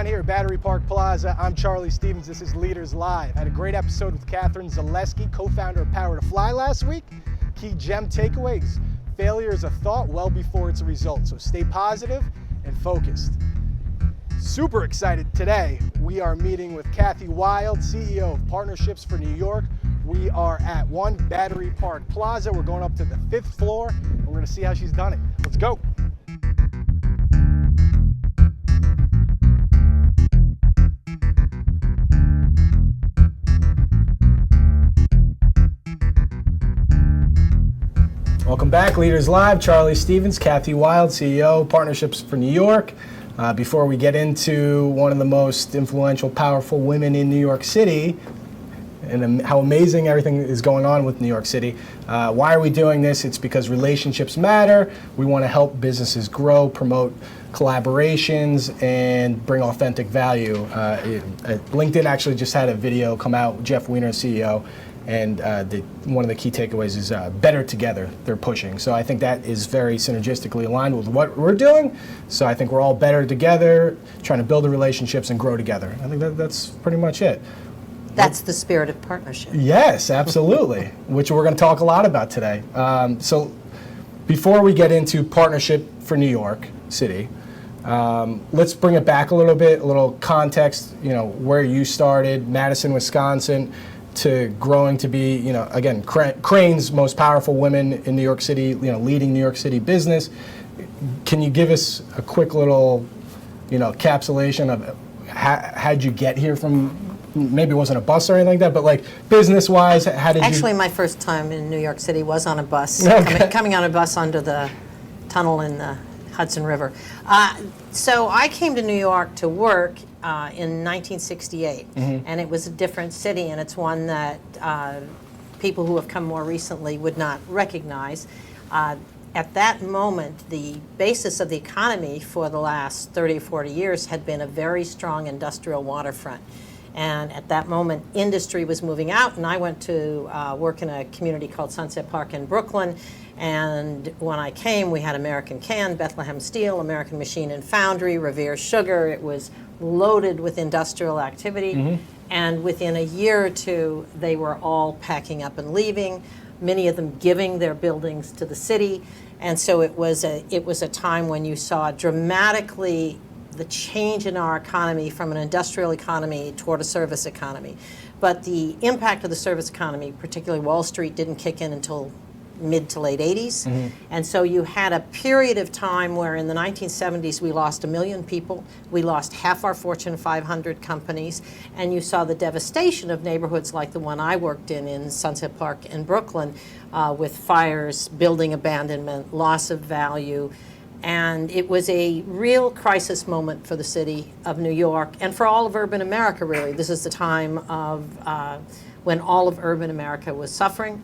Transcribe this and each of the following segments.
down here at Battery Park Plaza. I'm Charlie Stevens. This is Leaders Live. Had a great episode with Kathryn Wylde, co-founder of Power to Fly last week. Key gem takeaways: failure is a thought well before it's a result. So stay positive and focused. Super excited today. We are meeting with Kathryn Wylde, CEO of Partnerships for New York. We are at 1 Battery Park Plaza. We're going up to the 5th floor, and we're going to see how she's done it. Let's go. Welcome back, Leaders Live. Charlie Stevens, Kathryn Wylde, CEO, Partnerships for New York. Before we get into one of the most influential, powerful women in New York City, and how amazing everything is going on with New York City. Why are we doing this? It's because relationships matter. We want to help businesses grow, promote collaborations, and bring authentic value. LinkedIn actually just had a video come out, Jeff Weiner, CEO, and one of the key takeaways is better together, they're pushing. So I think that is very synergistically aligned with what we're doing. So I think we're all better together, trying to build the relationships and grow together. I think that's pretty much it. That's the spirit of partnership. Yes, absolutely, which we're going to talk a lot about today. So before we get into Partnership for New York City, let's bring it back a little bit, a little context, where you started, Madison, Wisconsin, to growing to be, again, Crane's most powerful women in New York City, leading New York City business. Can you give us a quick little, encapsulation of how'd you get here from, maybe it wasn't a bus or anything like that, but like business-wise, how did you? Actually, my first time in New York City was on a bus, okay. coming on a bus under the tunnel in the Hudson River. So I came to New York to work in 1968, and it was a different city, and it's one that people who have come more recently would not recognize. At that moment, the basis of the economy for the last 30 or 40 years had been a very strong industrial waterfront. And at that moment, industry was moving out, and I went to work in a community called Sunset Park in Brooklyn. And when I came, we had American Can, Bethlehem Steel, American Machine and Foundry, Revere Sugar. It was loaded with industrial activity. And within a year or two, they were all packing up and leaving, many of them giving their buildings to the city. And so it was a time when you saw dramatically the change in our economy from an industrial economy toward a service economy. But the impact of the service economy, particularly Wall Street, didn't kick in until mid to late 80s. And so you had a period of time where in the 1970s we lost 1 million people, we lost half our Fortune 500 companies, and you saw the devastation of neighborhoods like the one I worked in Sunset Park in Brooklyn, with fires, building abandonment, loss of value. And it was a real crisis moment for the city of New York and for all of urban America, really. This is the time of when all of urban America was suffering.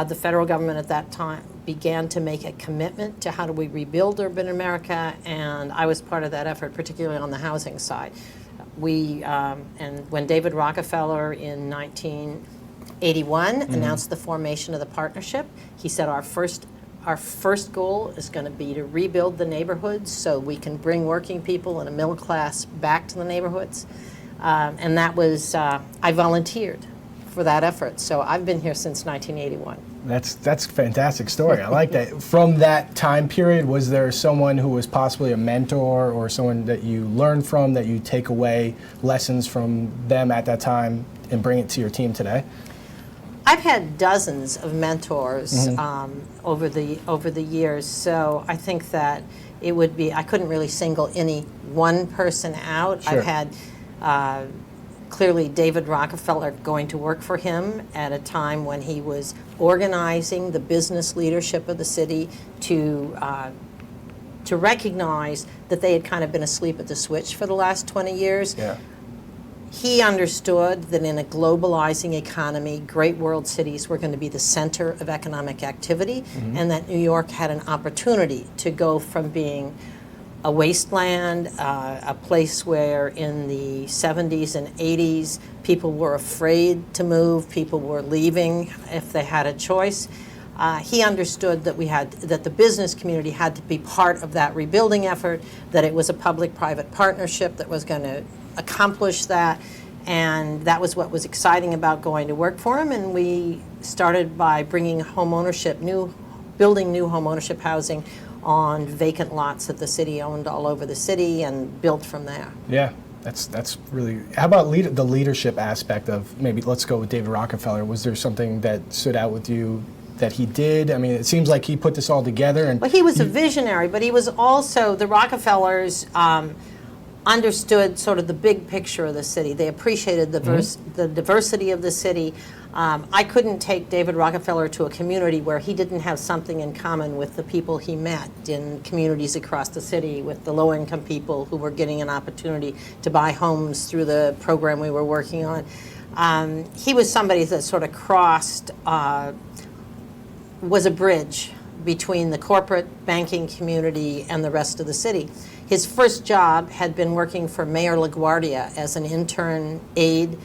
The federal government at that time began to make a commitment to how do we rebuild urban America, and I was part of that effort, particularly on the housing side. And when David Rockefeller in 1981 announced the formation of the partnership, he said our first goal is going to be to rebuild the neighborhoods so we can bring working people and a middle class back to the neighborhoods. And that was, I volunteered for that effort. So I've been here since 1981. That's a fantastic story. I like that. From that time period, was there someone who was possibly a mentor or someone that you learned from, that you take away lessons from them at that time and bring it to your team today? I've had dozens of mentors over the years, so I think that it would be, I couldn't really single any one person out. Sure. I've had clearly David Rockefeller going to work for him at a time when he was organizing the business leadership of the city to recognize that they had kind of been asleep at the switch for the last 20 years. Yeah. He understood that in a globalizing economy, great world cities were going to be the center of economic activity, and that New York had an opportunity to go from being a wasteland, a place where in the 70s and 80s people were afraid to move, people were leaving if they had a choice, He understood that the business community had to be part of that rebuilding effort, that it was a public-private partnership that was going to accomplish that, and that was what was exciting about going to work for him. And we started by bringing home ownership, building new home ownership housing on vacant lots that the city owned all over the city, and built from there. Yeah. That's really. How about the leadership aspect of, maybe let's go with David Rockefeller? Was there something that stood out with you that he did? I mean, it seems like he put this all together. And well, he was a visionary, but he was also, the Rockefellers understood sort of the big picture of the city. They appreciated the diversity of the city. I couldn't take David Rockefeller to a community where he didn't have something in common with the people he met in communities across the city, with the low-income people who were getting an opportunity to buy homes through the program we were working on. He was somebody that sort of was a bridge between the corporate banking community and the rest of the city. His first job had been working for Mayor LaGuardia as an intern aide,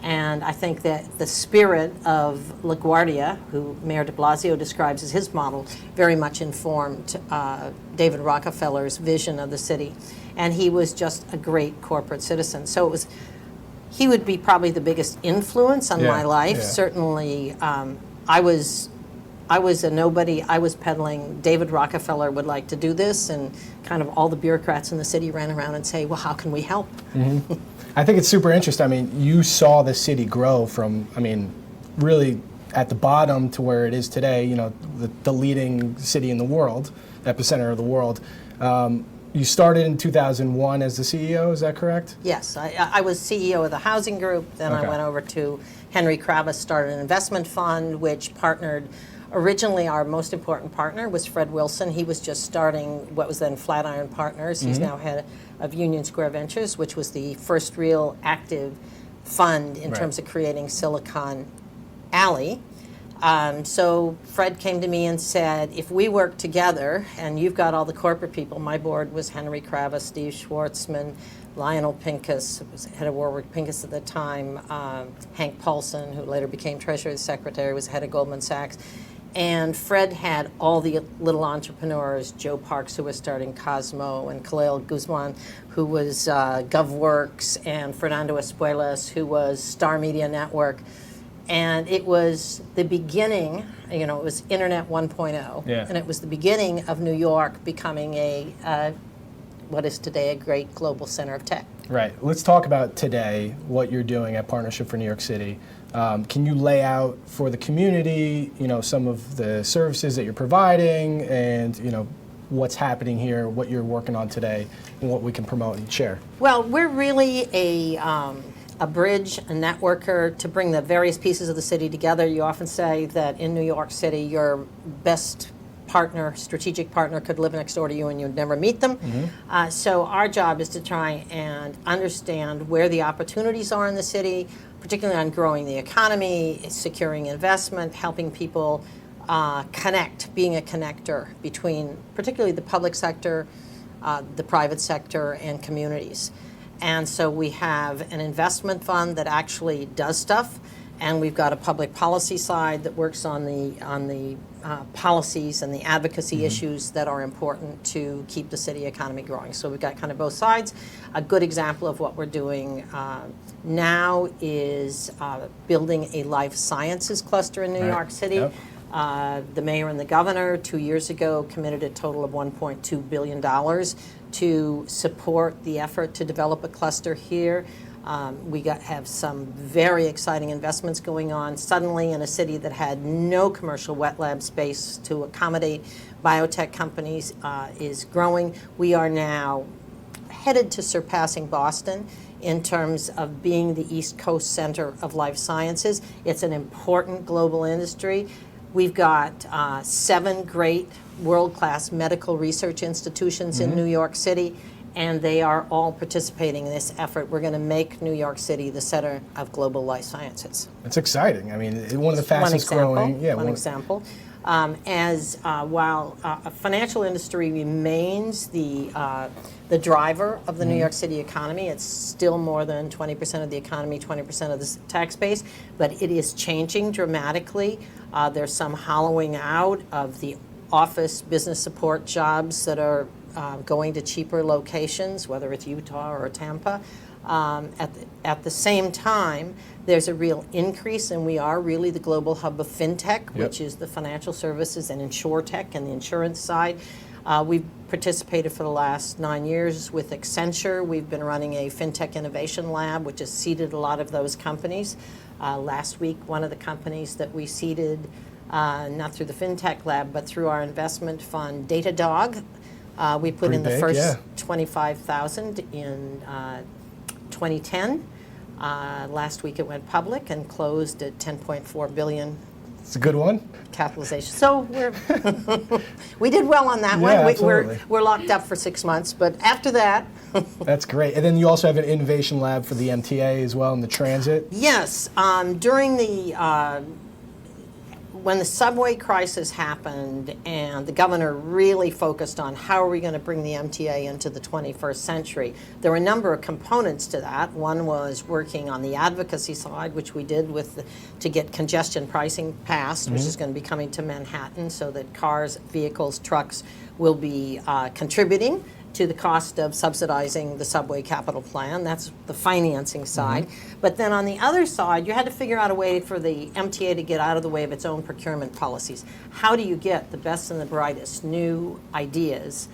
and I think that the spirit of LaGuardia, who Mayor de Blasio describes as his model, very much informed David Rockefeller's vision of the city. And he was just a great corporate citizen. So he would be probably the biggest influence on my life. Yeah. Certainly, I was a nobody. I was peddling David Rockefeller would like to do this, and kind of all the bureaucrats in the city ran around and say, well, how can we help? Mm-hmm. I think it's super interesting. I mean, you saw the city grow from, really at the bottom to where it is today, the leading city in the world, epicenter of the world. You started in 2001 as the CEO, is that correct? Yes, I was CEO of the housing group, then I went over to Henry Kravis, started an investment fund which partnered. Originally, our most important partner was Fred Wilson. He was just starting what was then Flatiron Partners. He's now head of Union Square Ventures, which was the first real active fund in terms of creating Silicon Alley. So Fred came to me and said, if we work together, and you've got all the corporate people, my board was Henry Kravis, Steve Schwartzman, Lionel Pincus, who was head of Warwick Pincus at the time, Hank Paulson, who later became Treasury Secretary, was head of Goldman Sachs. And Fred had all the little entrepreneurs, Joe Parks, who was starting Cosmo, and Khalil Guzman, who was GovWorks, and Fernando Espuelas, who was Star Media Network. And it was the beginning, it was Internet 1.0. Yeah. And it was the beginning of New York becoming what is today a great global center of tech. Right. Let's talk about today, what you're doing at Partnership for New York City. Can you lay out for the community, some of the services that you're providing, and what's happening here, what you're working on today, and what we can promote and share? Well, we're really a bridge, a networker to bring the various pieces of the city together. You often say that in New York City, your best partner, strategic partner, could live next door to you and you'd never meet them. So our job is to try and understand where the opportunities are in the city, particularly on growing the economy, securing investment, helping people connect, being a connector between particularly the public sector, the private sector, and communities. And so we have an investment fund that actually does stuff, and we've got a public policy side that works on the policies and the advocacy issues that are important to keep the city economy growing. So we've got kind of both sides. A good example of what we're doing now is building a life sciences cluster in New York City. Yep. The mayor and the governor 2 years ago committed a total of $1.2 billion to support the effort to develop a cluster here. We have some very exciting investments going on suddenly in a city that had no commercial wet lab space to accommodate biotech companies is growing. We are now headed to surpassing Boston in terms of being the East Coast center of life sciences. It's an important global industry. We've got 7 great world-class medical research institutions in New York City, and they are all participating in this effort. We're going to make New York City the center of global life sciences. That's exciting. I mean, one of the One fastest example. growing. Yeah, One example. While a financial industry remains the driver of the New York City economy, it's still more than 20% of the economy, 20% of the tax base, but it is changing dramatically. There's some hollowing out of the office business support jobs that are going to cheaper locations, whether it's Utah or Tampa. At the same time, there's a real increase, and we are really the global hub of fintech, which is the financial services and insurtech and the insurance side. We've participated for the last 9 years with Accenture. We've been running a fintech innovation lab, which has seeded a lot of those companies. Last week, one of the companies that we seeded, not through the fintech lab, but through our investment fund, Datadog. We put Pretty in the big, first yeah. 25,000 in 2010. Last week it went public and closed at 10.4 billion It's a good one. capitalization. So we did well on that Yeah, one. absolutely. We're locked up for 6 months, but after that, That's great. And then you also have an innovation lab for the MTA as well in the transit. yes, during the when the subway crisis happened and the governor really focused on how are we going to bring the MTA into the 21st century, there were a number of components to that. One was working on the advocacy side, which we did to get congestion pricing passed, which is going to be coming to Manhattan so that cars, vehicles, trucks will be contributing to the cost of subsidizing the subway capital plan. That's the financing side. But then on the other side, you had to figure out a way for the MTA to get out of the way of its own procurement policies. How do you get the best and the brightest new ideas,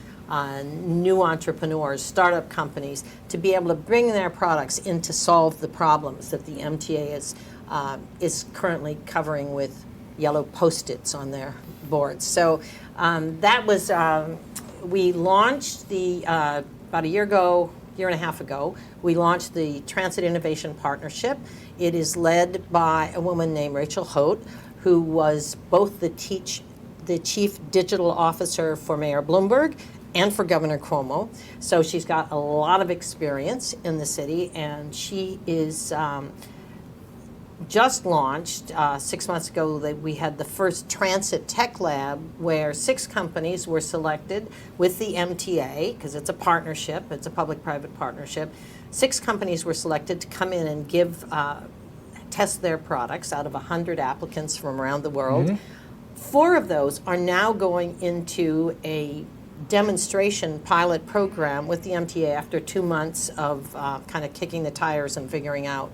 new entrepreneurs, startup companies, to be able to bring their products in to solve the problems that the MTA is currently covering with yellow Post-its on their boards? So that was we launched about a year and a half ago, we launched the Transit Innovation Partnership. It is led by a woman named Rachel Hote, who was both the chief digital officer for Mayor Bloomberg and for Governor Cuomo. So she's got a lot of experience in the city, and she is just launched 6 months ago that we had the first transit tech lab where 6 companies were selected with the MTA, because it's a partnership, it's a public-private partnership. 6 companies were selected to come in and test their products out of 100 applicants from around the world. 4 of those are now going into a demonstration pilot program with the MTA after 2 months of kind of kicking the tires and figuring out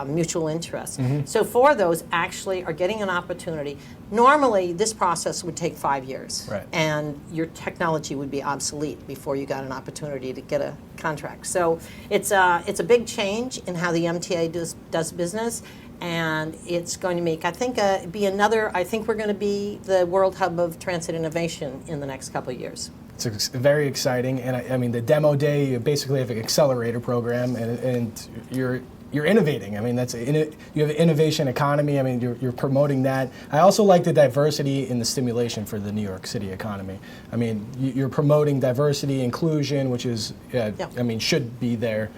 mutual interest. So 4 of those actually are getting an opportunity. Normally, this process would take 5 years, Right. and your technology would be obsolete before you got an opportunity to get a contract. So it's a big change in how the MTA does business, and it's going to make, I think we're going to be the world hub of transit innovation in the next couple of years. It's very exciting, and I mean the demo day. You basically have an accelerator program, and you're innovating. I mean, you have an innovation economy. I mean, you're promoting that. I also like the diversity in the stimulation for the New York City economy. I mean, you're promoting diversity, inclusion, which is, I mean, should be there.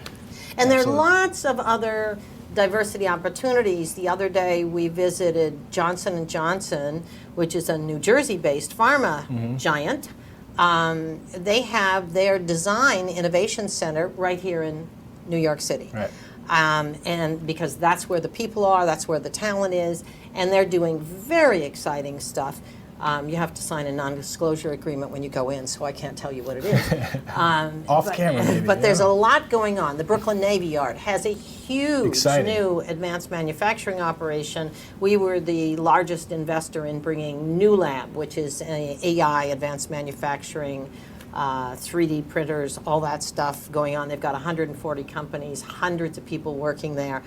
And there are lots of other diversity opportunities. The other day we visited Johnson & Johnson, which is a New Jersey-based pharma giant. They have their design innovation center right here in New York City. Right. And because that's where the people are, that's where the talent is, and they're doing very exciting stuff. You have to sign a non-disclosure agreement when you go in, so I can't tell you what it is. Off camera, maybe. But there's a lot going on. The Brooklyn Navy Yard has a huge new advanced manufacturing operation. We were the largest investor in bringing New Lab, which is an AI advanced manufacturing, 3D printers, all that stuff going on. They've got 140 companies, hundreds of people working there,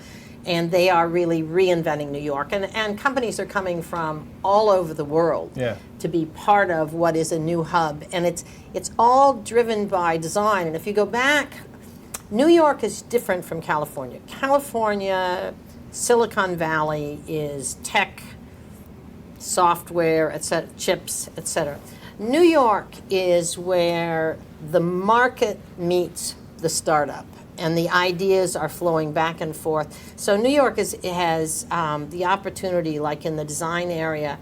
and they are really reinventing New York. And companies are coming from all over the world to be part of what is a new hub. And it's all driven by design. And if you go back, New York is different from California. California, Silicon Valley is tech, software, et cetera, chips, et cetera. New York is where the market meets the startup, and the ideas are flowing back and forth. So New York has the opportunity, like in the design area,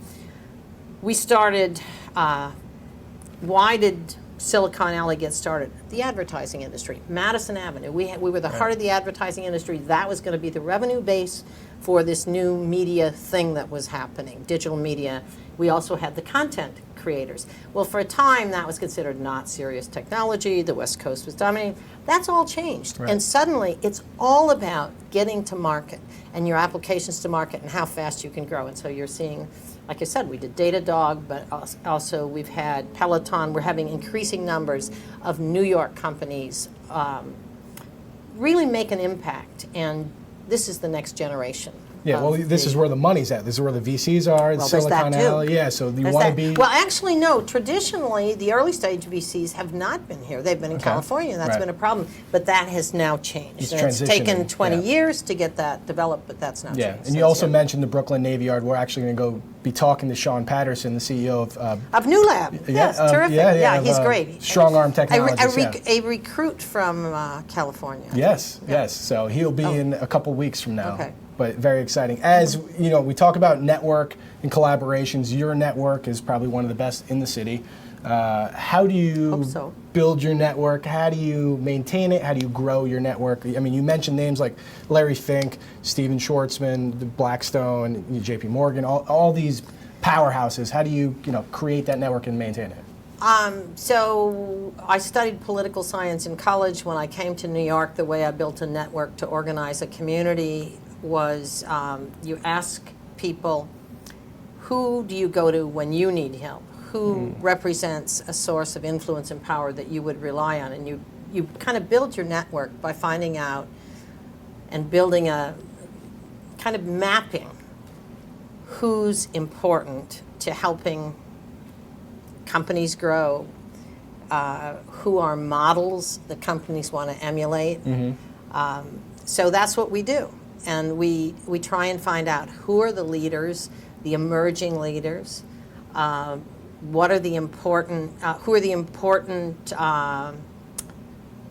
we started, why did Silicon Alley get started? The advertising industry, Madison Avenue. We were the heart of the advertising industry. That was going to be the revenue base for this new media thing that was happening, digital media. We also had the content creators. Well, for a time, that was considered not serious technology. The West Coast was dominating. That's all changed. Right. And suddenly, it's all about getting to market and your applications to market and how fast you can grow. And so you're seeing, like I said, we did Datadog, but also we've had Peloton. We're having increasing numbers of New York companies really make an impact. And this is the next generation. Yeah, well, this is where the money's at. This is where the VCs are, Well, Silicon there's that too. Alley. Yeah, so you There's want to that. be... Well, actually, no. Traditionally, the early stage VCs have not been here. They've been in California, and that's been a problem. But that has now changed. It's taken transitioning, 20 years to get that developed, but that's now changed. Yeah, and you also mentioned the Brooklyn Navy Yard. We're actually going to go be talking to Sean Patterson, the CEO of New Lab. Yes, terrific. Yeah, he's great. Strong Arm Technologies. A recruit from California. Yes. So he'll be in a couple weeks from now. Okay. But very exciting. As you know, we talk about network and collaborations. Your network is probably one of the best in the city. How do you build your network? How do you maintain it? How do you grow your network? I mean, you mentioned names like Larry Fink, Steven Schwartzman, Blackstone, JP Morgan, all these powerhouses. How do you create that network and maintain it? So I studied political science in college. When I came to New York, the way I built a network to organize a community was you ask people, who do you go to when you need help? Who represents a source of influence and power that you would rely on? And you kind of build your network by finding out and building a kind of mapping who's important to helping companies grow, who are models that companies want to emulate. So that's what we do. And we try and find out who are the leaders, the emerging leaders, what are the important, who are the important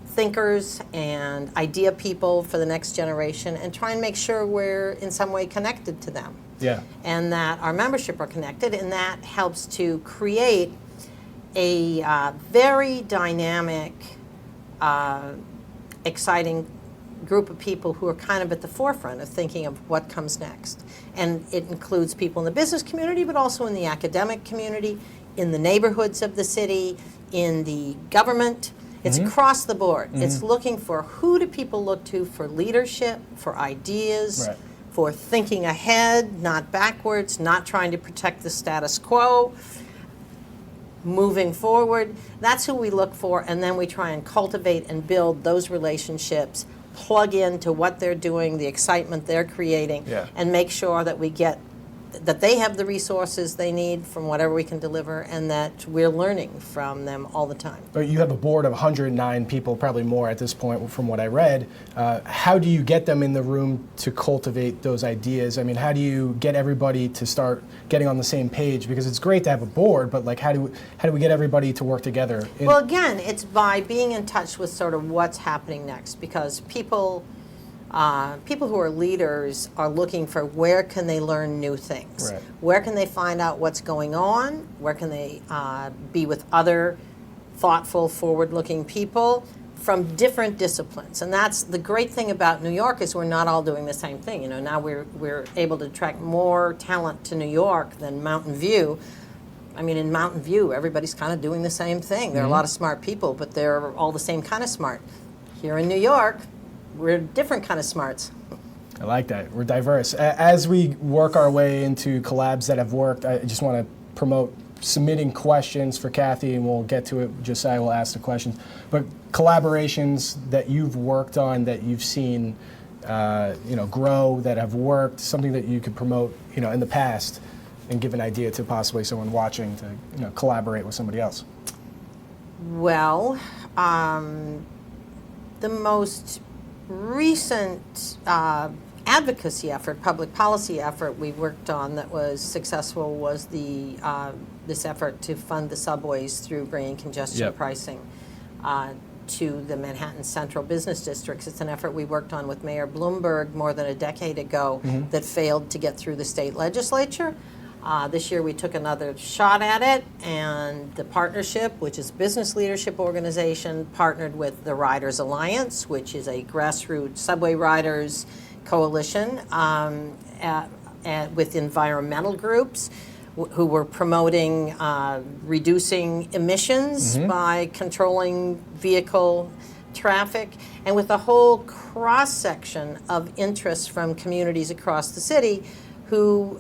thinkers and idea people for the next generation, and try and make sure we're in some way connected to them. Yeah. And that our membership are connected, and that helps to create a very dynamic, exciting group of people who are kind of at the forefront of thinking of what comes next. And it includes people in the business community, but also in the academic community, in the neighborhoods of the city, in the government. It's across the board. It's looking for who do people look to for leadership, for ideas, for thinking ahead, not backwards, not trying to protect the status quo, moving forward. That's who we look for, and then we try and cultivate and build those relationships, plug into what they're doing, the excitement they're creating, and make sure that that they have the resources they need from whatever we can deliver, and that we're learning from them all the time. But you have a board of 109 people, probably more at this point from what I read. How do you get them in the room to cultivate those ideas? I mean, how do you get everybody to start getting on the same page? Because it's great to have a board, but like, how do we get everybody to work together? Well, again, it's by being in touch with sort of what's happening next, because people who are leaders are looking for where can they learn new things, where can they find out what's going on, where can they be with other thoughtful, forward-looking people from different disciplines. And that's the great thing about New York, is we're not all doing the same thing. Now we're able to attract more talent to New York than Mountain View. I mean, in Mountain View, everybody's kind of doing the same thing. There are a lot of smart people, but they're all the same kind of smart. Here in New York, we're different kind of smarts. I like that. We're diverse. As we work our way into collabs that have worked, I just want to promote submitting questions for Kathy, and we'll get to it. Josiah will ask the questions. But collaborations that you've worked on, that you've seen grow, that have worked, something that you could promote in the past and give an idea to possibly someone watching to collaborate with somebody else. Well, the most recent advocacy effort, public policy effort we worked on that was successful was this effort to fund the subways through bringing congestion pricing to the Manhattan Central Business Districts. It's an effort we worked on with Mayor Bloomberg more than a decade ago that failed to get through the state legislature. This year we took another shot at it, and the partnership, which is a business leadership organization, partnered with the Riders Alliance, which is a grassroots subway riders coalition with environmental groups who were promoting reducing emissions by controlling vehicle traffic, and with a whole cross-section of interests from communities across the city who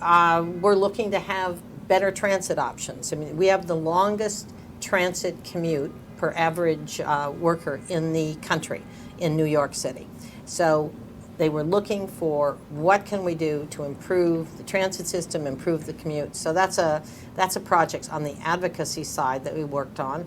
were looking to have better transit options. I mean, we have the longest transit commute per average worker in the country in New York City. So they were looking for what can we do to improve the transit system, improve the commute. So that's a project on the advocacy side that we worked on.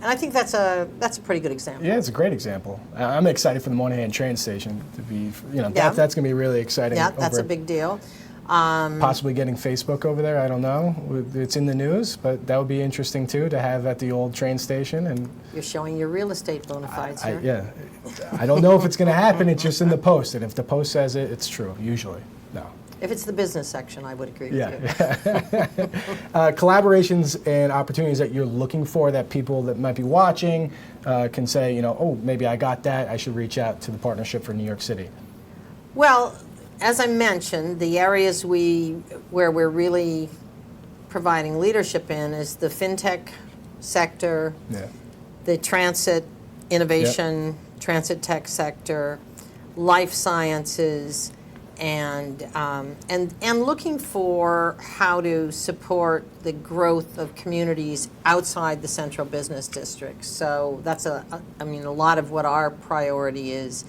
And I think that's a pretty good example. Yeah, it's a great example. I'm excited for the Moynihan train station to be, that's going to be really exciting. Yeah, that's a big deal. Possibly getting Facebook over there, I don't know. It's in the news, but that would be interesting too to have at the old train station. And you're showing your real estate bona fides here. Yeah, I don't know if it's going to happen. It's just in the Post, and if the Post says it, it's true. Usually, no. If it's the business section, I would agree with you. Collaborations and opportunities that you're looking for that people that might be watching can say, oh, maybe I got that. I should reach out to the Partnership for New York City. Well, as I mentioned, the areas where we're really providing leadership in is the fintech sector, the transit innovation, transit tech sector, life sciences, and looking for how to support the growth of communities outside the central business districts. So that's a lot of what our priority is.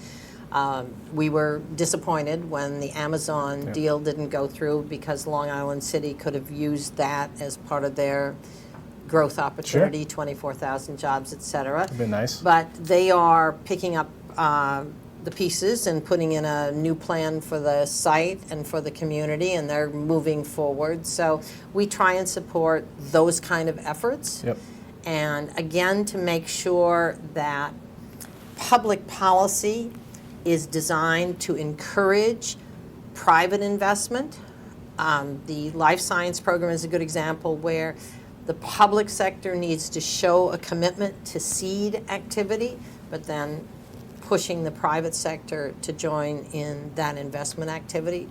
We were disappointed when the Amazon deal didn't go through because Long Island City could have used that as part of their growth opportunity, 24,000 jobs, et cetera. That'd be nice. But they are picking up the pieces and putting in a new plan for the site and for the community, and they're moving forward. So we try and support those kind of efforts. And again, to make sure that public policy is designed to encourage private investment. The life science program is a good example where the public sector needs to show a commitment to seed activity, but then pushing the private sector to join in that investment activity.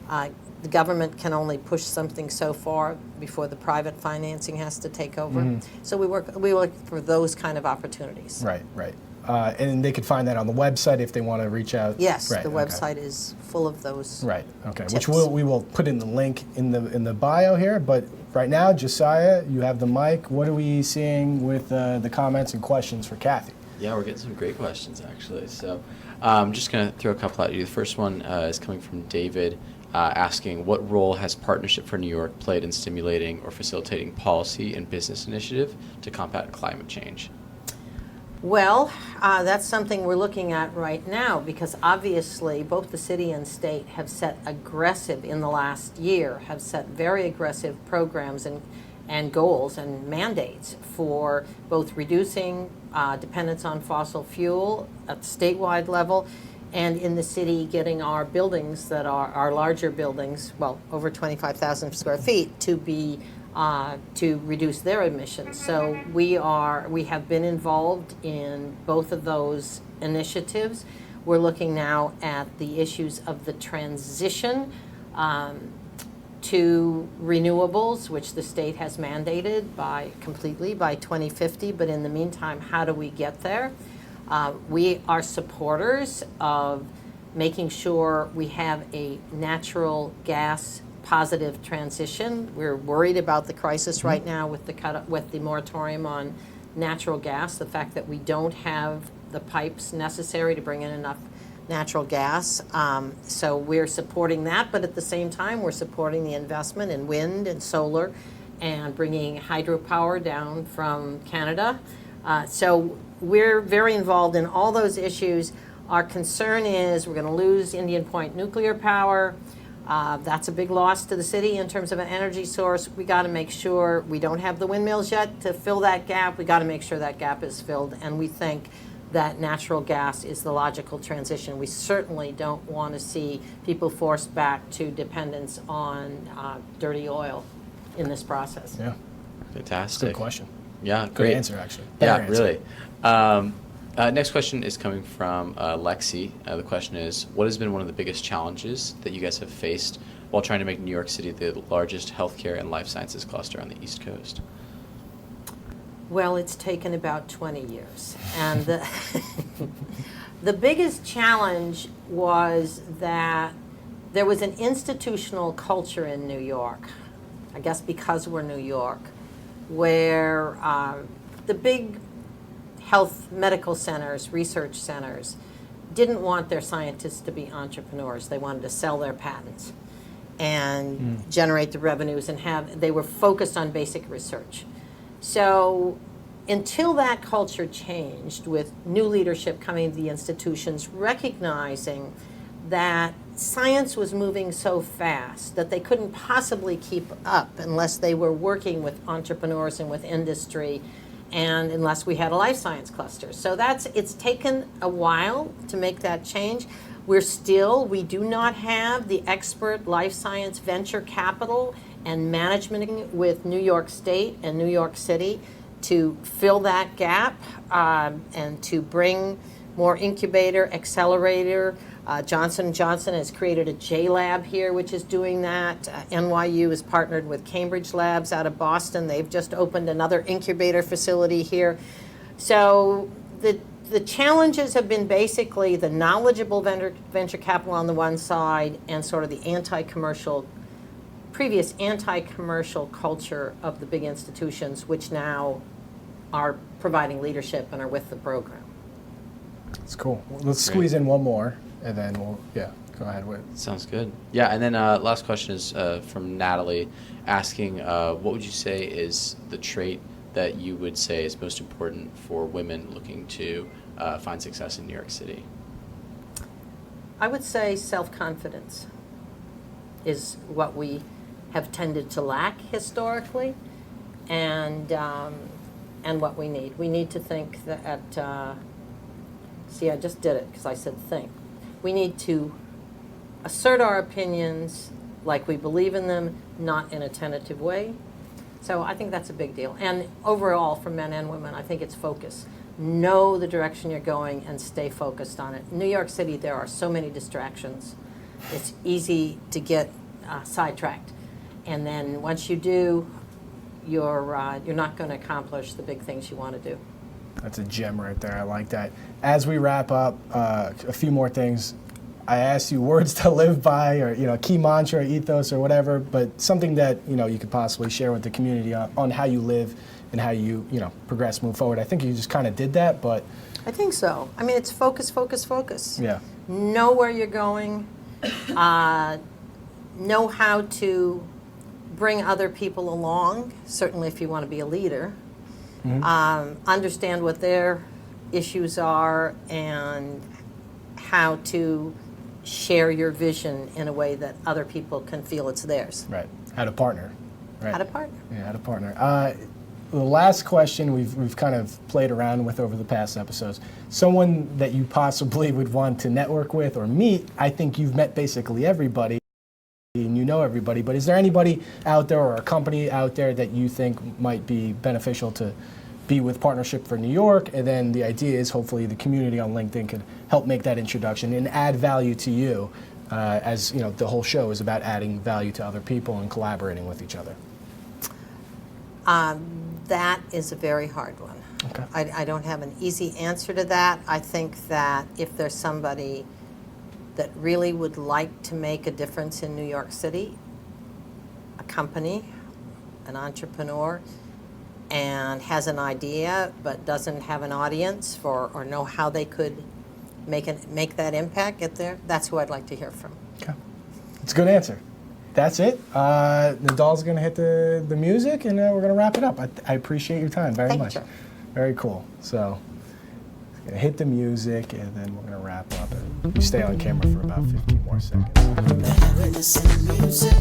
The government can only push something so far before the private financing has to take over. So we look for those kind of opportunities. Right. And they could find that on the website if they want to reach out. Yes, the website is full of those. Right. Okay. Tips. Which we will put in the link in the bio here. But right now, Josiah, you have the mic. What are we seeing with the comments and questions for Kathy? Yeah, we're getting some great questions actually. So I'm just going to throw a couple at you. The first one is coming from David, asking what role has Partnership for New York played in stimulating or facilitating policy and business initiative to combat climate change? Well, that's something we're looking at right now because obviously both the city and state have set in the last year, have set very aggressive programs and goals and mandates for both reducing dependence on fossil fuel at the statewide level, and in the city getting our buildings that are our larger buildings, well, over 25,000 square feet, to be to reduce their emissions. So we have been involved in both of those initiatives. We're looking now at the issues of the transition to renewables, which the state has mandated completely by 2050. But in the meantime, how do we get there? We are supporters of making sure we have a natural gas positive transition. We're worried about the crisis right now with the moratorium on natural gas, the fact that we don't have the pipes necessary to bring in enough natural gas. So we're supporting that, but at the same time, we're supporting the investment in wind and solar and bringing hydropower down from Canada. So we're very involved in all those issues. Our concern is we're going to lose Indian Point nuclear power. That's a big loss to the city in terms of an energy source. We got to make sure we don't have the windmills yet to fill that gap. We got to make sure that gap is filled, and we think that natural gas is the logical transition. We certainly don't want to see people forced back to dependence on dirty oil in this process. Yeah, Fantastic. good question. Yeah, Good great. answer, actually. Yeah, Better answer. really. Next question is coming from Lexi. The question is, what has been one of the biggest challenges that you guys have faced while trying to make New York City the largest healthcare and life sciences cluster on the East Coast? Well, it's taken about 20 years. And the biggest challenge was that there was an institutional culture in New York, I guess because we're New York, where the big health medical centers, research centers, didn't want their scientists to be entrepreneurs. They wanted to sell their patents and generate the revenues, and they were focused on basic research. So until that culture changed with new leadership coming to the institutions, recognizing that science was moving so fast that they couldn't possibly keep up unless they were working with entrepreneurs and with industry, and unless we had a life science cluster. So it's taken a while to make that change. We do not have the expert life science venture capital and management with New York State and New York City to fill that gap and to bring more incubator, accelerator. Johnson & Johnson has created a J-Lab here, which is doing that. NYU is partnered with Cambridge Labs out of Boston. They've just opened another incubator facility here. So the challenges have been basically the knowledgeable venture capital on the one side and sort of the previous anti-commercial culture of the big institutions, which now are providing leadership and are with the program. That's cool. Well, let's squeeze in one more, and then we'll, go ahead with it. Sounds good. Yeah, and then last question is from Natalie, asking what would you say is the trait that you would say is most important for women looking to find success in New York City? I would say self-confidence is what we have tended to lack historically, and what we need. We need to think that, see, I just did it because I said think. We need to assert our opinions like we believe in them, not in a tentative way. So I think that's a big deal. And overall, for men and women, I think it's focus. Know the direction you're going and stay focused on it. In New York City, there are so many distractions. It's easy to get sidetracked. And then once you do, you're not going to accomplish the big things you want to do. That's a gem right there. I like that. As we wrap up, a few more things. I asked you words to live by, or key mantra, ethos, or whatever, but something that you could possibly share with the community on how you live and how you progress, move forward. I think you just kind of did that, but I think so. I mean, it's focus, focus, focus. Yeah. Know where you're going. Know how to bring other people along. Certainly, if you want to be a leader. Mm-hmm. Understand what their issues are and how to share your vision in a way that other people can feel it's theirs. Right. How to partner. Right. How to partner. Yeah, how to partner. The last question we've kind of played around with over the past episodes. Someone that you possibly would want to network with or meet. I think you've met basically everybody and you know everybody, but is there anybody out there or a company out there that you think might be beneficial to be with Partnership for New York? And then the idea is hopefully the community on LinkedIn could help make that introduction and add value to you, as the whole show is about adding value to other people and collaborating with each other. That is a very hard one. Okay. I don't have an easy answer to that. I think that if there's somebody that really would like to make a difference in New York City, a company, an entrepreneur, and has an idea but doesn't have an audience or know how they could make that impact, get there, that's who I'd like to hear from. Okay. It's a good answer. That's it. Nadal's going to hit the music, and we're going to wrap it up. I appreciate your time very much. Thank you. Very cool. So Gonna hit the music, and then we're gonna wrap up. And you stay on camera for about 15 more seconds. The happiness in music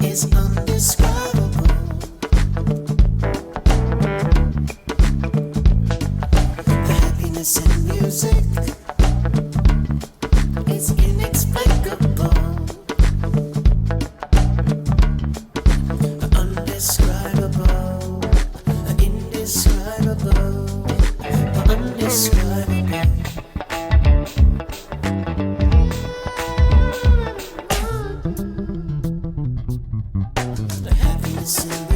is undescribable. The happiness in music is inexplicable. Undescribable, indescribable, undescribable. The happiness in